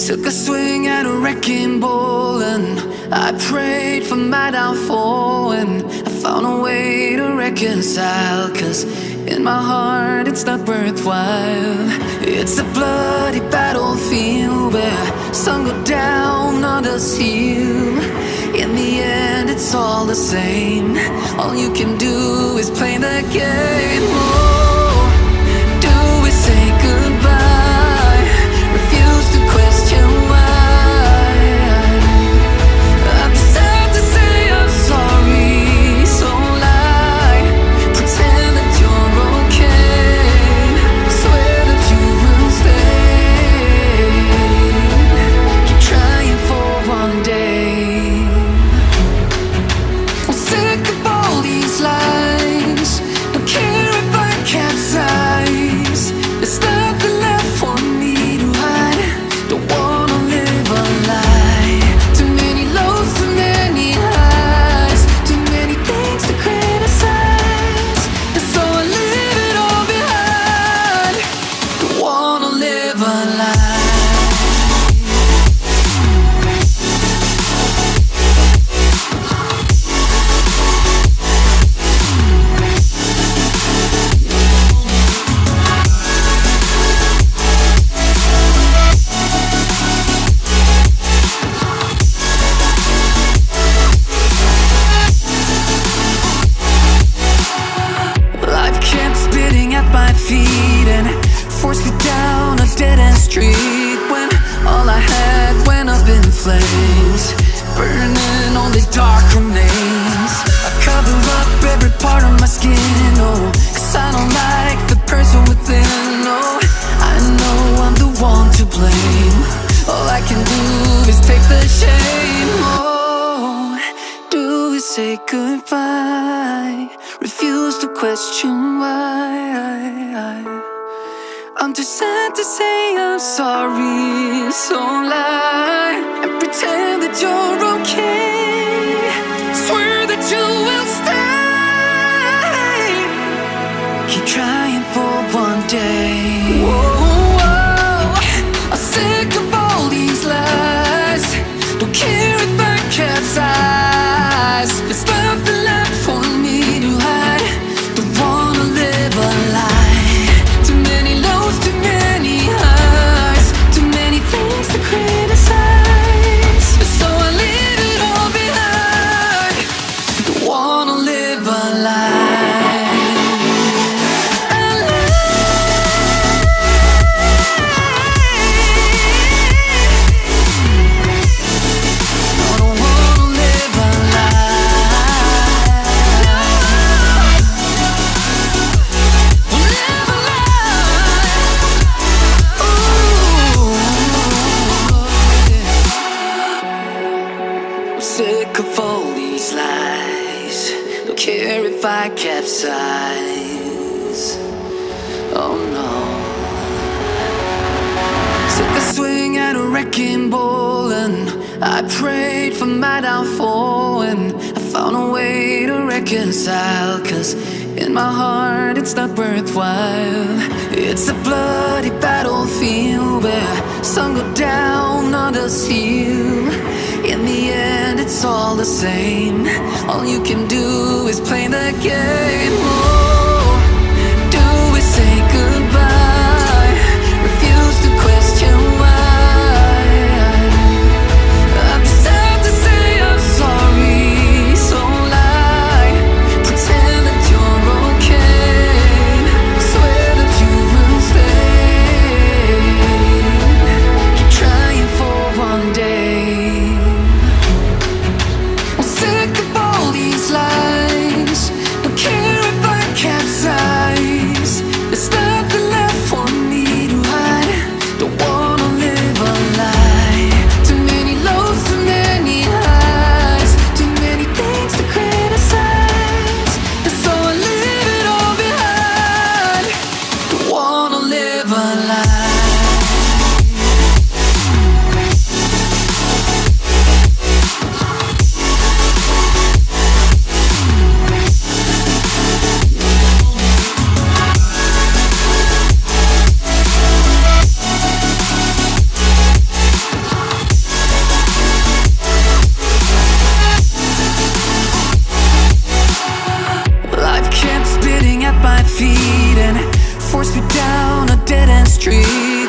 Took a swing at a wrecking ball and I prayed for my downfall, and I found a way to reconcile, 'cause in my heart it's not worthwhile. It's a bloody battlefield where some go down, others heal. In the end it's all the same. All you can do is play the game. Oh, do we say goodbye? Refuse to question why. I've decided to say I'm sorry, so lie. Pretend that you're okay. Swear that you will stay. Keep trying for one day. I'm sick of all these lies. Don't care if I capsize. There's nothing left for me to hide. Don't wanna live a lie. Too many lows, too many highs. Too many things to criticize. And so I leave it all behind. Don't wanna live a lie. Life kept spitting at my feet and forced me down a dead-end street, when all I had went up in flames, burning only dark remains. I cover up every part of my skin, oh, 'cause I don't like the person within. Oh, I know I'm the one to blame. All I can do is take the shame. Oh, do we say goodbye? Refuse to question why. I'm too sad to say I'm sorry, so lie and pretend that you're okay. Swear that you will stay. Keep trying for one day. Whoa, I'm sick of all these lies. Don't care if I capsize. There's nothing left for me to hide. Don't wanna live a lie. Too many lows, too many highs. Too many things to criticize. So I leave it all behind. Don't wanna live a lie. Sick of all these lies. Don't care if I capsize. Oh no. Took a swing at a wrecking ball and I prayed for my downfall, and I found a way to reconcile, 'cause in my heart it's not worthwhile. It's a bloody battlefield where some go down, others heal. In the end it's all the same. All you can do is play the game. Oh, do we say goodbye? Refuse to question why. I've decided to say I'm sorry, so lie. Pretend that you're okay. Swear that you will stay. Keep trying for one day. I'm sick of all these lies. Don't care if I capsize. There's nothing left for me to hide. Don't wanna live a lie. Too many lows, too many highs. Too many things to criticize. And so I leave it all behind. Don't wanna live a lie. my feet and forced me down a dead end street.